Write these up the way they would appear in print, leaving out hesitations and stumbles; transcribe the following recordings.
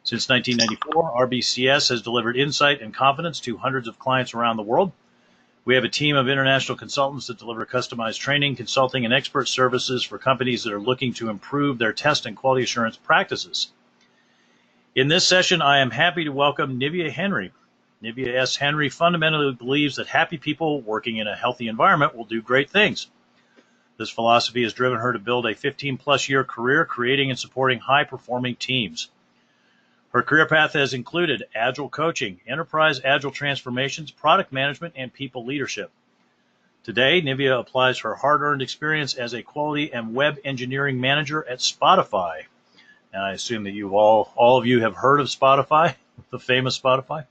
Since 1994, RBCS has delivered insight and confidence to hundreds of clients around the world. We have a team of international consultants that deliver customized training, consulting, and expert services for companies that are looking to improve their test and quality assurance practices. In this session, I am happy to welcome Nivia Henry. Nivia S. Henry fundamentally believes that happy people working in a healthy environment will do great things. This philosophy has driven her to build a 15-plus year career creating and supporting high-performing teams. Her career path has included agile coaching, enterprise agile transformations, product management, and people leadership. Today, Nivia applies her hard-earned experience as a quality and web engineering manager at Spotify. And I assume that you all of you have heard of Spotify, the famous Spotify.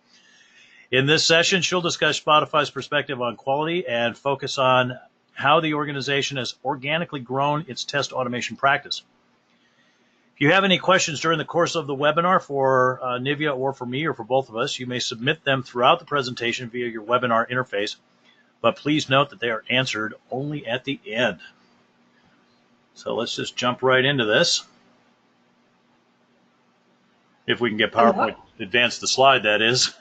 In this session, she'll discuss Spotify's perspective on quality and focus on how the organization has organically grown its test automation practice. If you have any questions during the course of the webinar for Nivia or for me or for both of us, you may submit them throughout the presentation via your webinar interface, but please note that they are answered only at the end. So let's just jump right into this. If we can get PowerPoint, advance the slide, that is.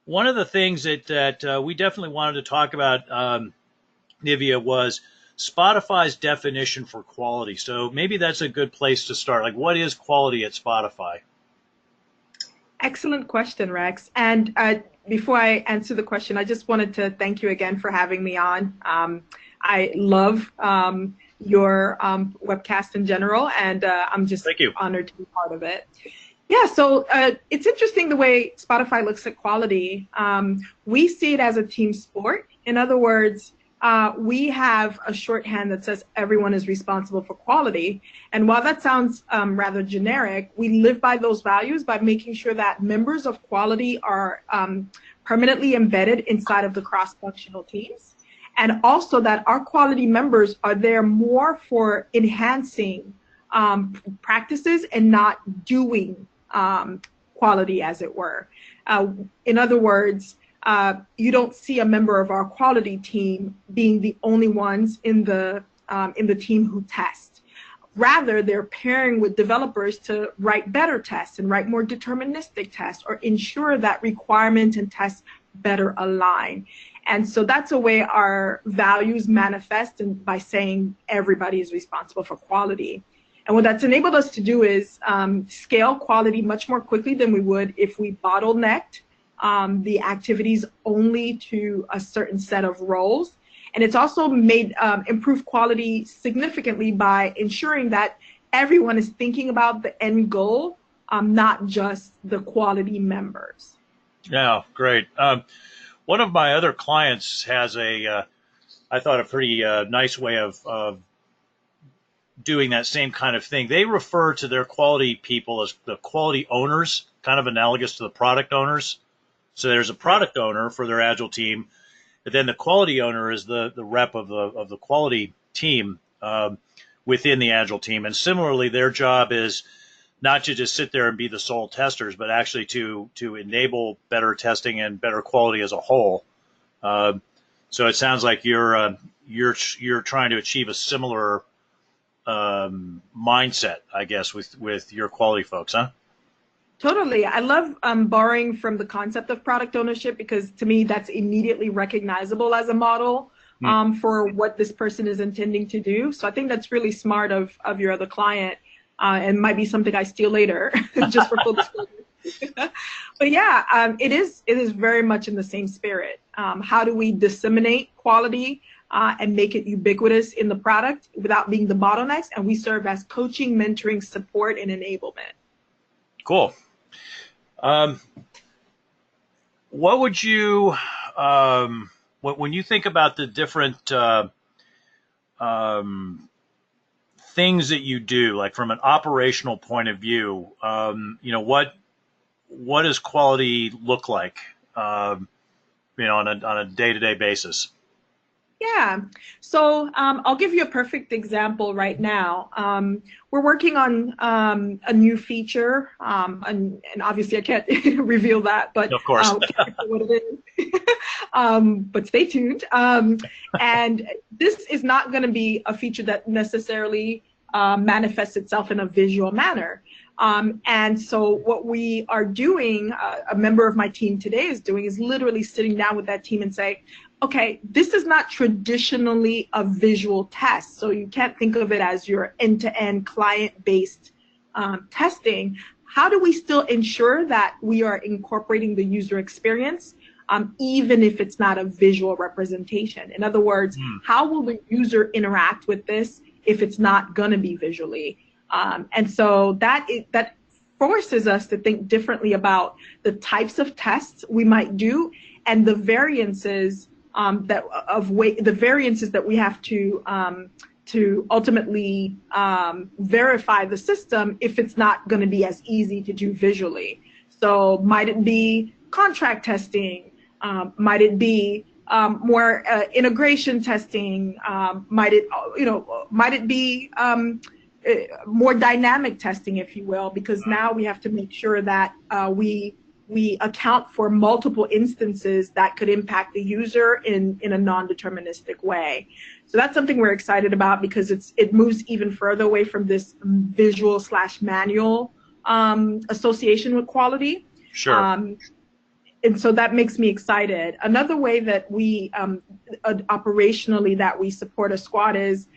One of the things that we definitely wanted to talk about, Nivia, was Spotify's definition for quality. So maybe that's a good place to start. Like, what is quality at Spotify? Excellent question, Rex. And before I answer the question, I just wanted to thank you again for having me on. I love your webcast in general, and I'm just honored to be part of it. Yeah, so it's interesting the way Spotify looks at quality. We see it as a team sport. In other words, we have a shorthand that says everyone is responsible for quality. And while that sounds rather generic, we live by those values by making sure that members of quality are permanently embedded inside of the cross-functional teams. And also that our quality members are there more for enhancing practices and not doing quality, as it were. In other words, you don't see a member of our quality team being the only ones in the team who test. Rather, they're pairing with developers to write better tests and write more deterministic tests or ensure that requirements and tests better align. And so that's a way our values manifest by saying everybody is responsible for quality. And what that's enabled us to do is scale quality much more quickly than we would if we bottlenecked the activities only to a certain set of roles. And it's also made improved quality significantly by ensuring that everyone is thinking about the end goal, not just the quality members. Yeah, great. One of my other clients has I thought, a pretty nice way of doing that same kind of thing. They refer to their quality people as the quality owners, kind of analogous to the product owners. So there's a product owner for their agile team, but then the quality owner is the rep of the quality team within the agile team. And similarly, their job is not to just sit there and be the sole testers, but actually to enable better testing and better quality as a whole. So it sounds like you're trying to achieve a similar mindset, I guess, with your quality folks, huh? Totally. I love borrowing from the concept of product ownership because to me that's immediately recognizable as a model for what this person is intending to do. So I think that's really smart of your other client. And might be something I steal later, just for full disclosure. But yeah, it is very much in the same spirit. How do we disseminate quality and make it ubiquitous in the product without being the bottlenecks? And we serve as coaching, mentoring, support, and enablement. Cool. What would you, when you think about the different things that you do, like from an operational point of view, what does quality look like, on a day-to-day basis? Yeah. So I'll give you a perfect example right now. We're working on a new feature, and obviously I can't reveal that, but Of course. what it is. But stay tuned. And this is not going to be a feature that necessarily manifests itself in a visual manner. And so what we are doing, a member of my team today is doing, is literally sitting down with that team and say, okay, this is not traditionally a visual test. So you can't think of it as your end-to-end client-based testing. How do we still ensure that we are incorporating the user experience, even if it's not a visual representation? In other words, how will the user interact with this if it's not going to be visually? And so that forces us to think differently about the types of tests we might do and the variances that we have to ultimately verify the system if it's not going to be as easy to do visually. So might it be contract testing? Might it be more integration testing? Might it be more dynamic testing, if you will, because now we have to make sure that we account for multiple instances that could impact the user in a non-deterministic way. So that's something we're excited about because it moves even further away from this visual/manual association with quality. Sure. And so that makes me excited. Another way that we operationally that we support a squad is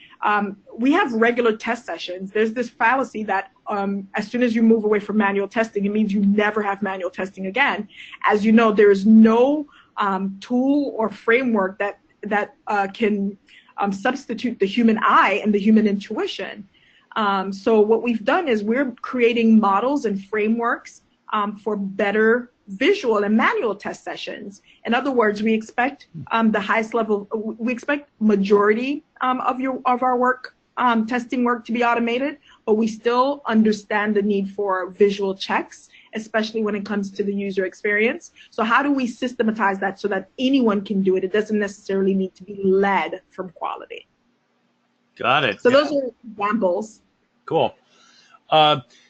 we have regular test sessions. There's this fallacy that as soon as you move away from manual testing, it means you never have manual testing again. As you know, there is no tool or framework that can substitute the human eye and the human intuition. So what we've done is we're creating models and frameworks for better visual and manual test sessions. In other words, we expect the highest level, we expect majority of our work, testing work to be automated, but we still understand the need for visual checks, especially when it comes to the user experience. So how do we systematize that so that anyone can do it? It doesn't necessarily need to be led from quality. Got it. So those are examples. Cool.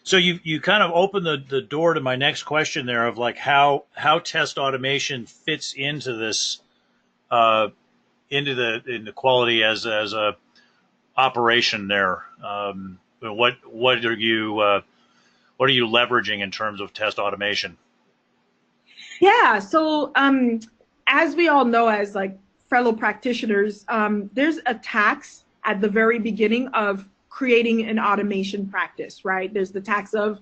So you kind of opened the door to my next question there of like how test automation fits into this into the quality as a operation there. What are you leveraging in terms of test automation? Yeah. So as we all know, as like fellow practitioners, there's a tax at the very beginning of creating an automation practice, right? There's the tax of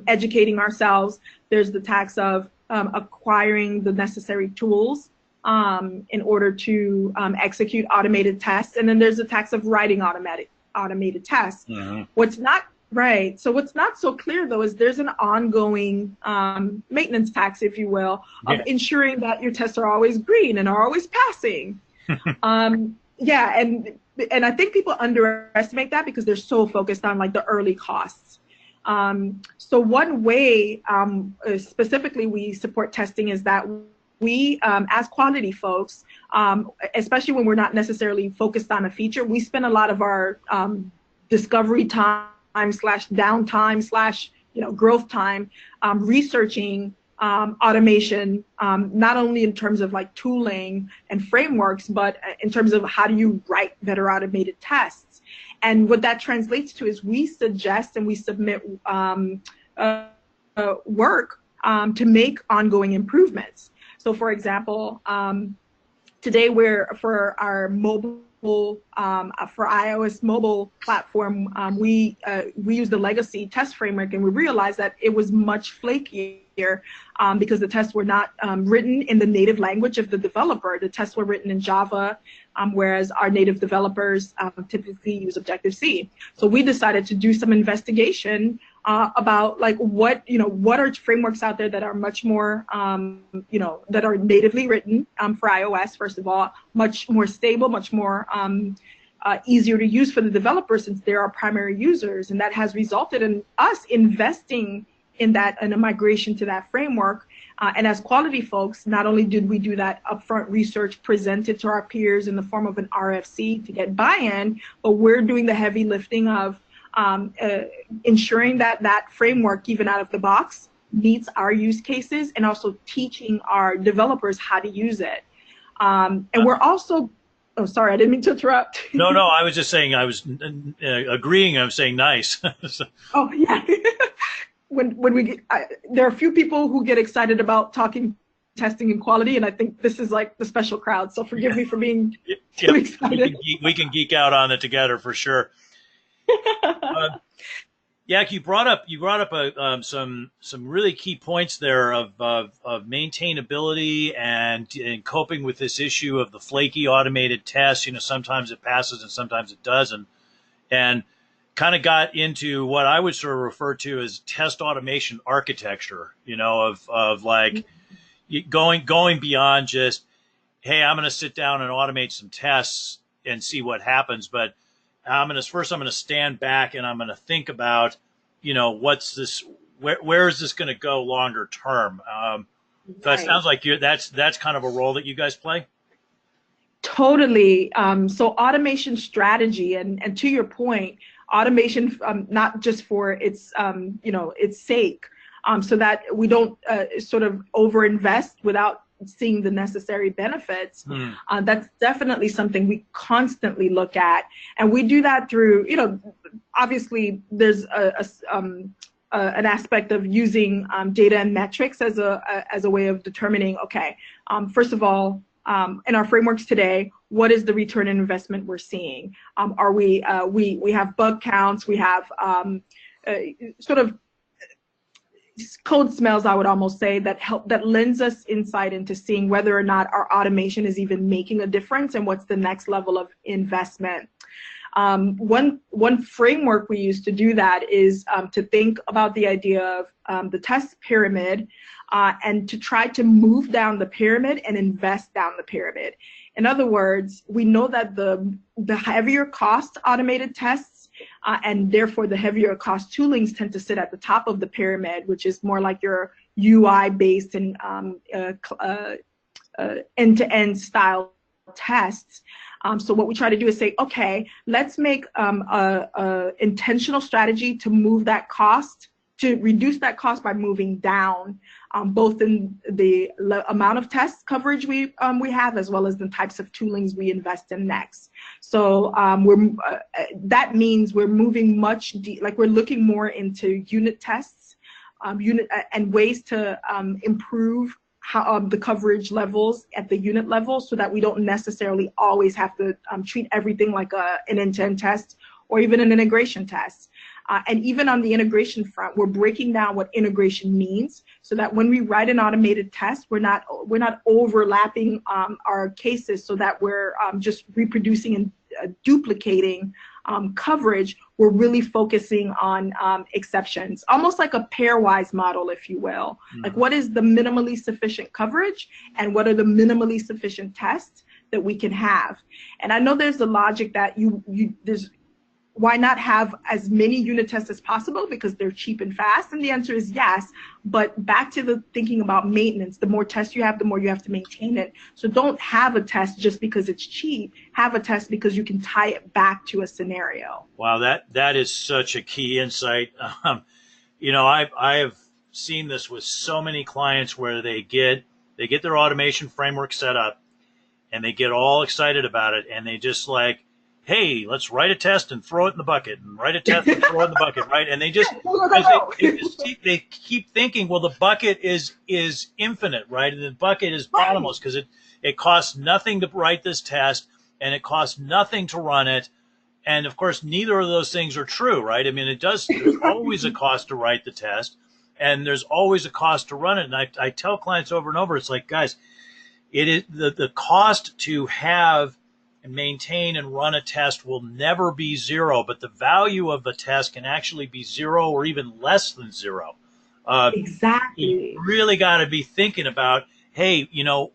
educating ourselves. There's the tax of acquiring the necessary tools in order to execute automated tests. And then there's the tax of writing automated tests. Mm-hmm. What's not so clear, though, is there's an ongoing maintenance tax, if you will, of ensuring that your tests are always green and are always passing. And I think people underestimate that because they're so focused on like the early costs. So one way specifically we support testing is that we, as quality folks, especially when we're not necessarily focused on a feature, we spend a lot of our discovery time / downtime / growth time researching automation, not only in terms of like tooling and frameworks, but in terms of how do you write better automated tests. And what that translates to is we suggest and we submit work to make ongoing improvements. So for example, today for our mobile, for iOS mobile platform, we use the legacy test framework, and we realized that it was much flakier because the tests were not written in the native language of the developer. The tests were written in Java, whereas our native developers typically use Objective-C. So we decided to do some investigation about like what are frameworks out there that are much more that are natively written for iOS, first of all, much more stable, much more easier to use for the developers since they're our primary users. And that has resulted in us investing in a migration to that framework And as quality folks, not only did we do that upfront research presented to our peers in the form of an RFC to get buy-in, but we're doing the heavy lifting of ensuring that that framework, even out of the box, meets our use cases, and also teaching our developers how to use it. And we're also, oh, sorry, I didn't mean to interrupt. No, I was just saying, I was agreeing. I'm saying nice. So. Oh, yeah. When we get, there are a few people who get excited about talking testing and quality, and I think this is like the special crowd. So forgive me for being too excited. We can geek out on it together for sure. Yak, you brought up some really key points there of maintainability and coping with this issue of the flaky automated tests. You know, sometimes it passes and sometimes it doesn't, and kind of got into what I would sort of refer to as test automation architecture. You know, of like going beyond just, hey, I'm going to sit down and automate some tests and see what happens, but I'm going to stand back and I'm going to think about, you know, what's this, where is this going to go longer term? So it sounds like that's kind of a role that you guys play. Totally. So automation strategy, and to your point, automation, not just for its, you know, its sake, so that we don't sort of overinvest without seeing the necessary benefits. That's definitely something we constantly look at, and we do that through, you know, obviously there's an aspect of using data and metrics as a way of determining, okay, first of all, in our frameworks today, what is the return on investment we're seeing? Are we have bug counts, we have sort of code smells, I would almost say, that lends us insight into seeing whether or not our automation is even making a difference and what's the next level of investment. One framework we use to do that is to think about the idea of the test pyramid, and to try to move down the pyramid and invest down the pyramid. In other words, we know that the heavier cost automated tests and therefore the heavier cost toolings tend to sit at the top of the pyramid, which is more like your UI based and end-to-end style tests. So what we try to do is say, okay, let's make a intentional strategy to move that cost, to reduce that cost by moving down, both in the amount of test coverage we have, as well as the types of toolings we invest in next. So that means we're moving like we're looking more into unit tests, and ways to improve the coverage levels at the unit level, so that we don't necessarily always have to treat everything like an end-to-end test or even an integration test. And even on the integration front, we're breaking down what integration means, so that when we write an automated test, we're not overlapping our cases, so that we're just reproducing and duplicating coverage. We're really focusing on exceptions, almost like a pairwise model, if you will. Like, what is the minimally sufficient coverage, and what are the minimally sufficient tests that we can have? And I know there's the logic that why not have as many unit tests as possible because they're cheap and fast? And the answer is yes, but back to the thinking about maintenance, the more tests you have, the more you have to maintain it. So don't have a test just because it's cheap. Have a test because you can tie it back to a scenario. Wow, that is such a key insight. You know, I have seen this with so many clients where they get their automation framework set up and they get all excited about it, and they just like, hey, let's write a test and throw it in the bucket, and write a test and throw it in the bucket, right? And they just, they keep thinking, well, the bucket is infinite, right? And the bucket is bottomless because it costs nothing to write this test, and it costs nothing to run it. And of course, neither of those things are true, right? I mean, there's always a cost to write the test, and there's always a cost to run it. And I tell clients over and over, it's like, guys, it is the cost to have and maintain and run a test will never be zero, but the value of the test can actually be zero or even less than zero. Exactly. You really got to be thinking about, hey, you know,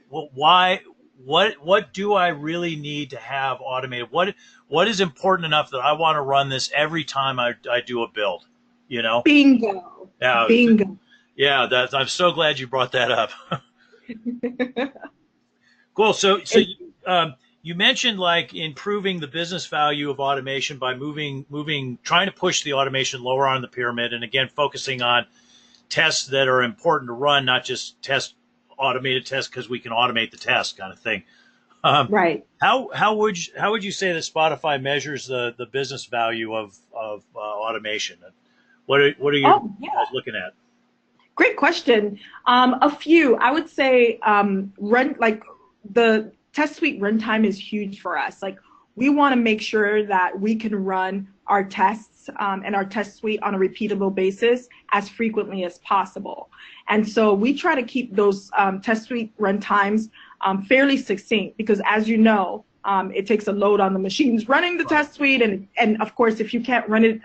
what do I really need to have automated? What is important enough that I want to run this every time I do a build? You know, bingo. Yeah, bingo. Yeah, I'm so glad you brought that up. Cool. It, You mentioned like improving the business value of automation by trying to push the automation lower on the pyramid, and again focusing on tests that are important to run, not just automated tests because we can automate the test kind of thing. Um, right. how would you say that Spotify measures the business value of automation? What are you Oh, guys looking at? great question. A few, I would say, run like the test suite runtime is huge for us. Like we want to make sure that we can run our tests and our test suite on a repeatable basis as frequently as possible. And so we try to keep those test suite runtimes fairly succinct because, as you know, it takes a load on the machines running the Right. test suite, and of course, if you can't run it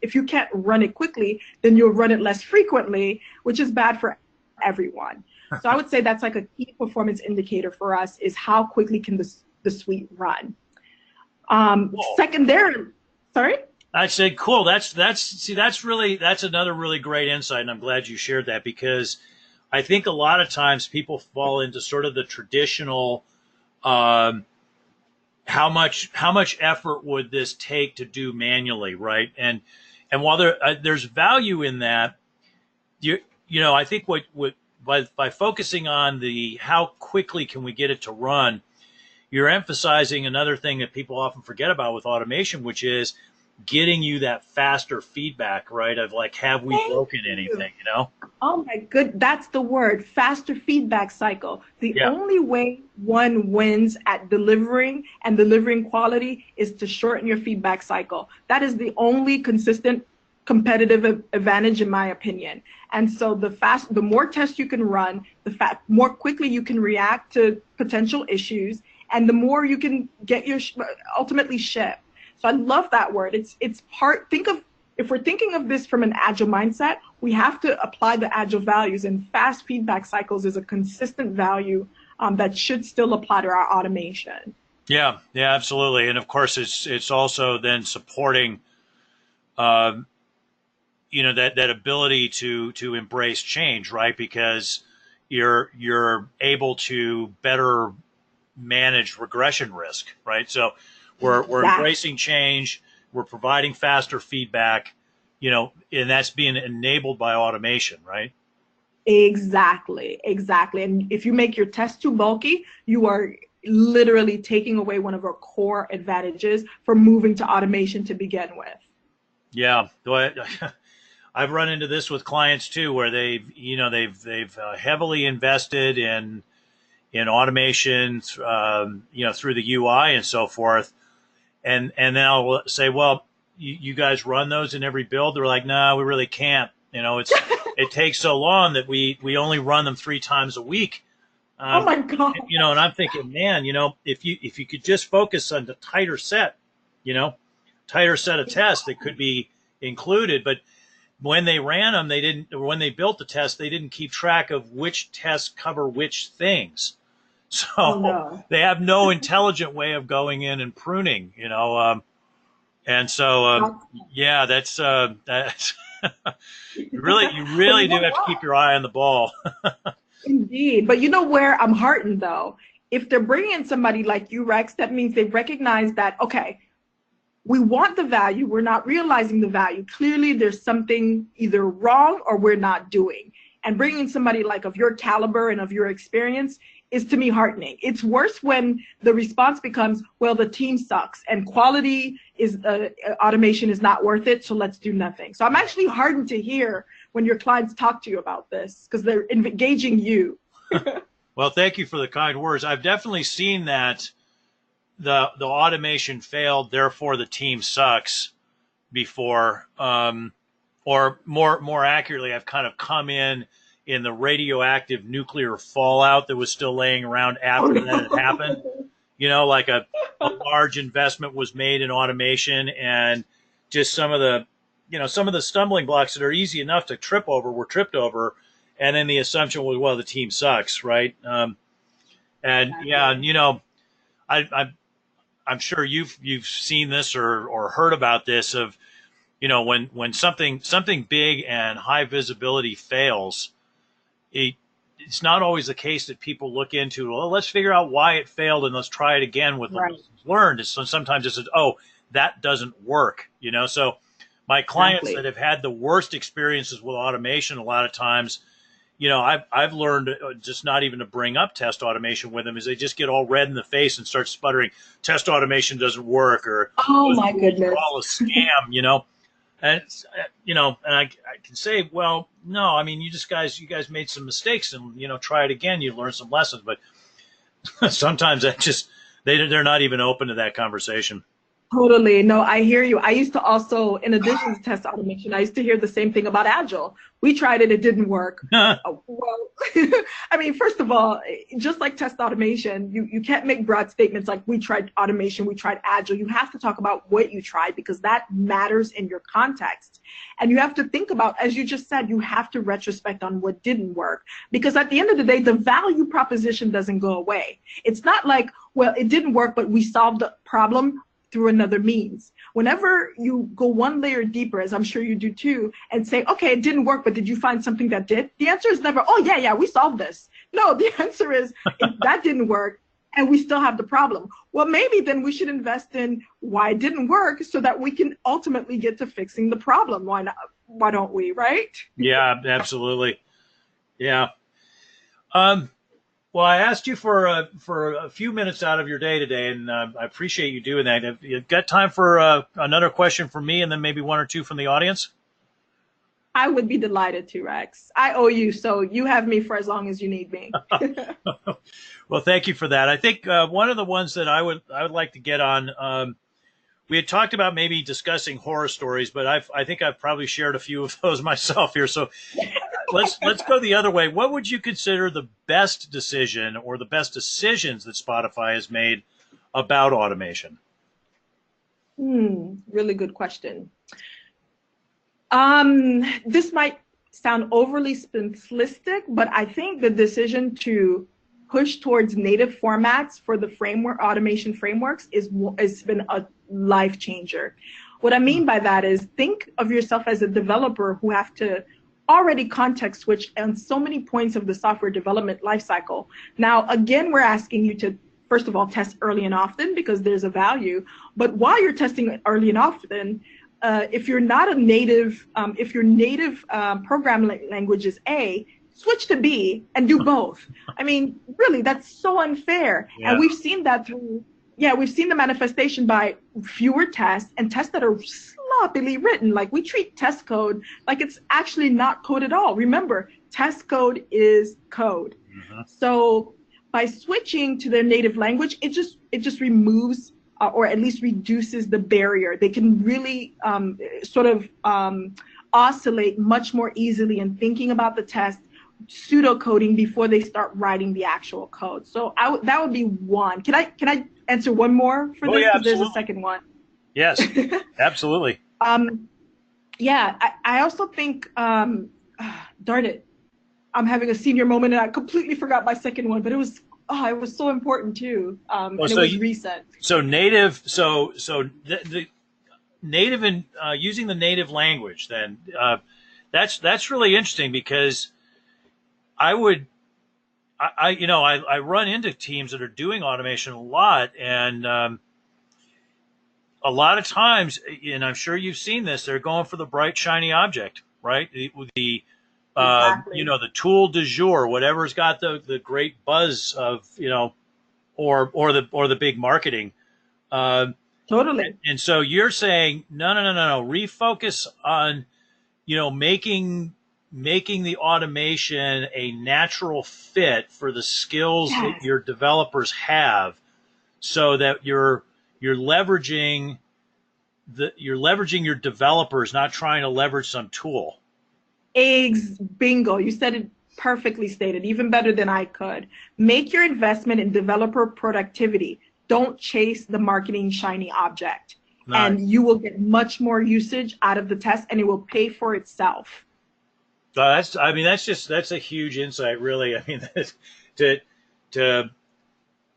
if you can't run it quickly, then you'll run it less frequently, which is bad for everyone. So I would say that's like a key performance indicator for us is how quickly can the suite run. Cool. Secondary, sorry. I said, cool. That's another really great insight, and I'm glad you shared that because I think a lot of times people fall into sort of the traditional um, how much effort would this take to do manually, right? And while there's value in that, you I think what by focusing on the how quickly can we get it to run, you're emphasizing another thing that people often forget about with automation, which is getting you that faster feedback, right? Of like, have we Thank broken you. anything, you know? Oh my good, that's the word, faster feedback cycle. The Yeah. only way one wins at delivering quality is to shorten your feedback cycle. That is the only consistent competitive advantage in my opinion. And so the more tests you can run, more quickly you can react to potential issues, and the more you can get ultimately ship. So I love that word. It's part, think of, if we're thinking of this from an agile mindset, we have to apply the agile values, and fast feedback cycles is a consistent value that should still apply to our automation. Yeah, yeah, absolutely. And of course it's also then supporting uh, that ability to embrace change, right? Because you're able to better manage regression risk, right? So we're Exactly. embracing change, we're providing faster feedback, and that's being enabled by automation, right? Exactly. And if you make your test too bulky, you are literally taking away one of our core advantages for moving to automation to begin with. Yeah. I've run into this with clients too, where they've heavily invested in automation, through the UI and so forth, and then I'll say, well, you guys run those in every build? They're like, no, we really can't. It takes so long that we only run them 3 times a week. Oh Um, my God. and I'm thinking, man, if you could just focus on the you know, tighter set of tests that could be included, but when they ran them, they didn't. Or when they built the test, they didn't keep track of which tests cover which things. Oh So no. they have no intelligent way of going in and pruning, and so yeah, that's you really But you do know have to what? keep your eye on the ball. Indeed. But you know where I'm heartened though? If they're bringing in somebody like you, Rex, that means they recognize that, okay, we want the value, we're not realizing the value. Clearly, there's something either wrong or we're not doing. And bringing somebody like of your caliber and of your experience is to me heartening. It's worse when the response becomes, well, the team sucks and quality is automation is not worth it, so let's do nothing. So I'm actually heartened to hear when your clients talk to you about this because they're engaging you. Well, thank you for the kind words. I've definitely seen that the automation failed, therefore the team sucks before, or more accurately, I've kind of come in the radioactive nuclear fallout that was still laying around Oh after that had happened. no. Like a large investment was made in automation, and just some of the stumbling blocks that are easy enough to trip over were tripped over, and then the assumption was, well, the team sucks, right? And yeah, Exactly. I, I'm sure you've seen this or heard about this of you know, when something big and high visibility fails, it's not always the case that people look into, well, let's figure out why it failed and let's try it again with the Right. lessons learned. So sometimes it's, oh, that doesn't work, you know? So my clients that Exactly. have had the worst experiences with automation, a lot of times, you know, I've learned just not even to bring up test automation with them, is they just get all red in the face and start sputtering, test automation doesn't work, or Oh those my tools are goodness. all a scam, you know? And it's, you know, and I can say, well, no, I mean, you guys made some mistakes, and you know, try it again. You learn some lessons, but sometimes that just they're not even open to that conversation. Totally. No, I hear you. I used to also, in addition to test automation, I used to hear the same thing about agile. We tried it, it didn't work. Oh, well, I mean, first of all, just like test automation, you can't make broad statements like we tried automation, we tried agile. You have to talk about what you tried because that matters in your context. And you have to think about, as you just said, you have to retrospect on what didn't work. Because at the end of the day, the value proposition doesn't go away. It's not like, well, it didn't work, but we solved the problem through another means. Whenever you go one layer deeper, as I'm sure you do too, and say, okay, it didn't work, but did you find something that did? The answer is never, oh, yeah, we solved this. No, the answer is, that didn't work, and we still have the problem. Well, maybe then we should invest in why it didn't work so that we can ultimately get to fixing the problem. Why not? Why don't we, right? Yeah, absolutely. Yeah. Um, well, I asked you for a few minutes out of your day today, and I appreciate you doing that. Have you got time for another question from me, and then maybe one or two from the audience? I would be delighted to, Rex. I owe you, so you have me for as long as you need me. Well, thank you for that. I think one of the ones that I would like to get on. We had talked about maybe discussing horror stories, but I think I've probably shared a few of those myself here. So let's go the other way. What would you consider the best decision or the best decisions that Spotify has made about automation? Really good question. This might sound overly simplistic, but I think the decision to push towards native formats for the framework automation frameworks has been a life changer. What I mean by that is think of yourself as a developer who have to already context switch on so many points of the software development lifecycle. Now, again, we're asking you to first of all test early and often because there's a value. But while you're testing early and often, if you're not a native, if your native programming language is A, switch to B and do both. I mean, really, that's so unfair. Yeah. And we've seen that through, yeah, we've seen the manifestation by fewer tests and tests that are sloppily written. Like we treat test code like it's actually not code at all. Remember, test code is code. Mm-hmm. So by switching to their native language, it just removes or at least reduces the barrier. They can really sort of oscillate much more easily in thinking about the test, pseudocoding before they start writing the actual code. So that would be one. Can I answer one more for Oh this? yeah, Because there's a absolutely. second one. Yes, absolutely. Yeah, I also think, darn it, I'm having a senior moment and I completely forgot my second one, but it was so important too, Oh, and it was recent. so native, so the native and using the native language. Then that's really interesting because I would you know I run into teams that are doing automation a lot, and a lot of times, and I'm sure you've seen this, they're going for the bright shiny object, right? The you Exactly. know, the tool du jour, whatever's got the great buzz of, you know, or the big marketing. Um, Totally. and so you're saying no, refocus on, you know, making the automation a natural fit for the skills that Yes. your developers have, so that you're leveraging you're leveraging your developers, not trying to leverage some tool. Eggs, bingo. You said it perfectly stated, even better than I could. Make your investment in developer productivity. Don't chase the marketing shiny object. Not And you will get much more usage out of the test and it will pay for itself. that's I mean that's a huge insight, really. I mean, to to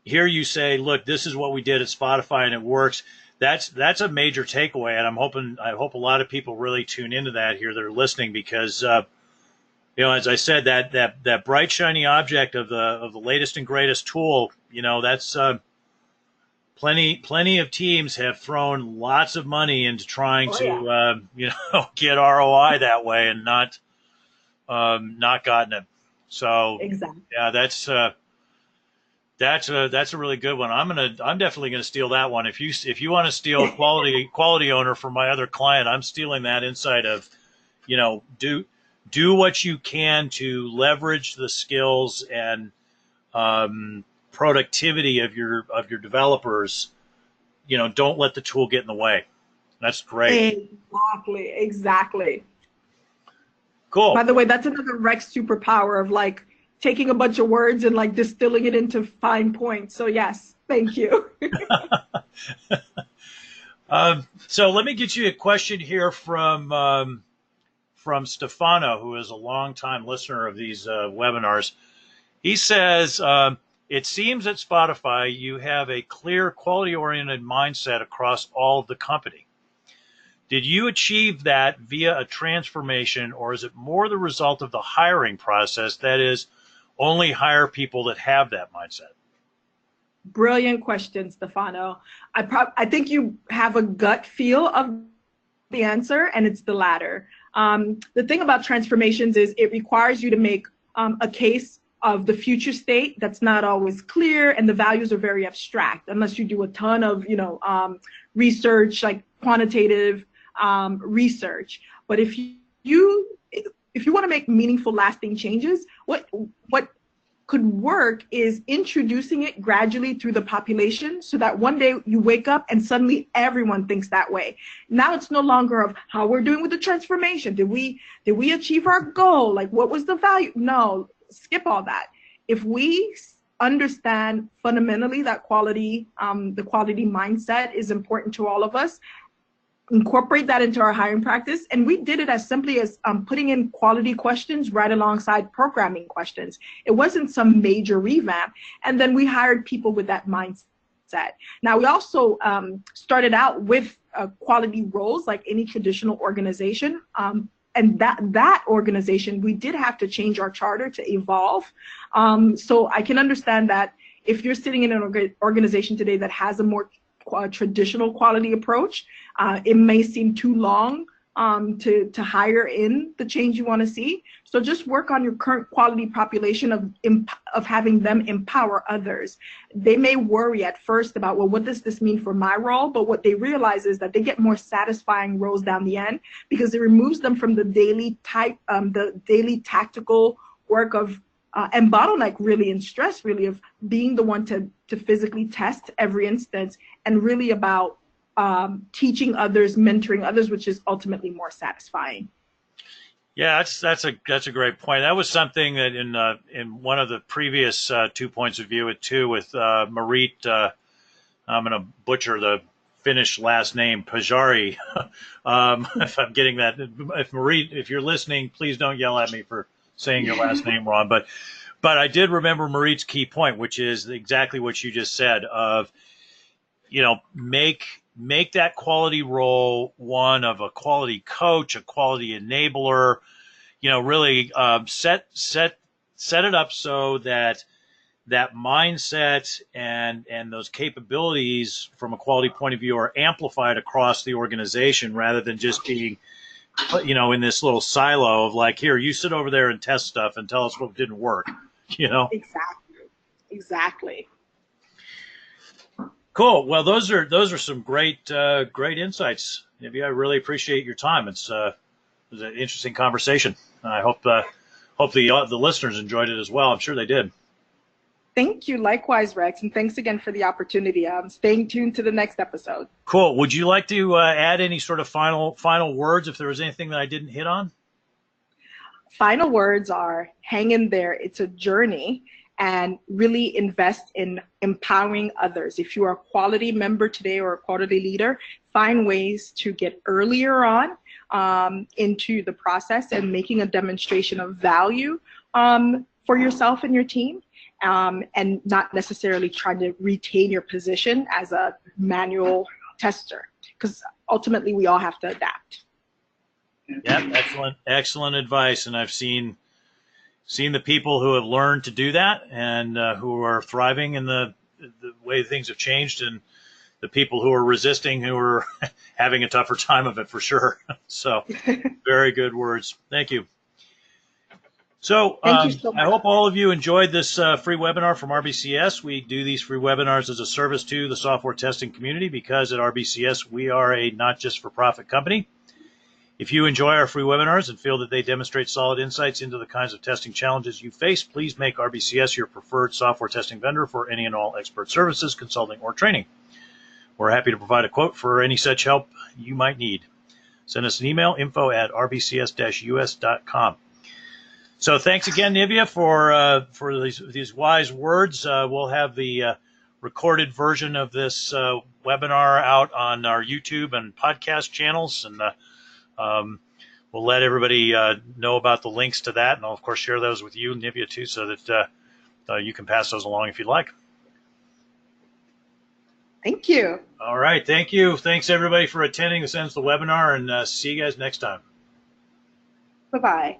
hear you say, look, this is what we did at Spotify and it works. that's a major takeaway, and I hope a lot of people really tune into that here that are listening, because as I said, that bright shiny object of the latest and greatest tool, that's plenty of teams have thrown lots of money into trying to get ROI that way, and not gotten it. So Exactly. yeah, that's a really good one. I'm definitely gonna steal that one. If you want to steal quality owner from my other client, I'm stealing that insight of, do what you can to leverage the skills and productivity of your developers. Don't let the tool get in the way. That's great. Exactly. Cool. By the way, that's another Rex superpower of like taking a bunch of words and like distilling it into fine points. So yes, thank you. So let me get you a question here from Stefano, who is a longtime listener of these webinars. He says, it seems at Spotify you have a clear quality-oriented mindset across all of the company. Did you achieve that via a transformation, or is it more the result of the hiring process, that is, only hire people that have that mindset? Brilliant question, Stefano. I think you have a gut feel of the answer, and it's the latter. The thing about transformations is it requires you to make a case of the future state that's not always clear, and the values are very abstract unless you do a ton of research, like quantitative research. But if you want to make meaningful, lasting changes, what could work is introducing it gradually through the population, so that one day you wake up and suddenly everyone thinks that way. Now it's no longer of how we're doing with the transformation. Did we achieve our goal? Like, what was the value? No, skip all that. If we understand fundamentally that quality, the quality mindset is important to all of us, incorporate that into our hiring practice. And we did it as simply as putting in quality questions right alongside programming questions. It wasn't some major revamp. And then we hired people with that mindset. Now, we also started out with quality roles like any traditional organization. And that organization, we did have to change our charter to evolve. So I can understand that if you're sitting in an organization today that has a more traditional quality approach, it may seem too long to hire in the change you want to see. So just work on your current quality population of having them empower others. They may worry at first about, well, what does this mean for my role? But what they realize is that they get more satisfying roles down the end, because it removes them from the daily tactical work of and bottleneck really, and stress really, of being the one to physically test every instance, and really about teaching others, mentoring others, which is ultimately more satisfying. Yeah, that's a great point. That was something that in one of the previous 2 points of view with Marit, I'm going to butcher the Finnish last name, Pajari. If I'm getting that, if Marit, if you're listening, please don't yell at me for saying your last name wrong. But I did remember Marit's key point, which is exactly what you just said of, make that quality role one of a quality coach, a quality enabler, really set it up so that mindset and those capabilities from a quality point of view are amplified across the organization, rather than just being, in this little silo of like, here, you sit over there and test stuff and tell us what didn't work, Exactly. Cool. Well, those are some great insights, Nivia. I really appreciate your time. It was an interesting conversation. I hope the listeners enjoyed it as well. I'm sure they did. Thank you. Likewise, Rex. And thanks again for the opportunity. I'm staying tuned to the next episode. Cool. Would you like to add any sort of final words if there was anything that I didn't hit on? Final words are, hang in there. It's a journey, and really invest in empowering others. If you are a quality member today or a quality leader, find ways to get earlier on into the process and making a demonstration of value for yourself and your team. And not necessarily trying to retain your position as a manual tester, because ultimately we all have to adapt. Yeah, excellent advice. And I've seen the people who have learned to do that and who are thriving in the way things have changed, and the people who are resisting, who are having a tougher time of it for sure. So very good words. Thank you. So Thank you so much. I hope all of you enjoyed this free webinar from RBCS. We do these free webinars as a service to the software testing community, because at RBCS we are a not just for profit company. If you enjoy our free webinars and feel that they demonstrate solid insights into the kinds of testing challenges you face, please make RBCS your preferred software testing vendor for any and all expert services, consulting, or training. We're happy to provide a quote for any such help you might need. Send us an email, info@rbcs-us.com. So thanks again, Nivia, for these wise words. We'll have the recorded version of this webinar out on our YouTube and podcast channels, and we'll let everybody know about the links to that, and I'll, of course, share those with you, Nivia, too, so that you can pass those along if you'd like. Thank you. All right, thank you. Thanks, everybody, for attending. This ends the webinar, and see you guys next time. Bye-bye.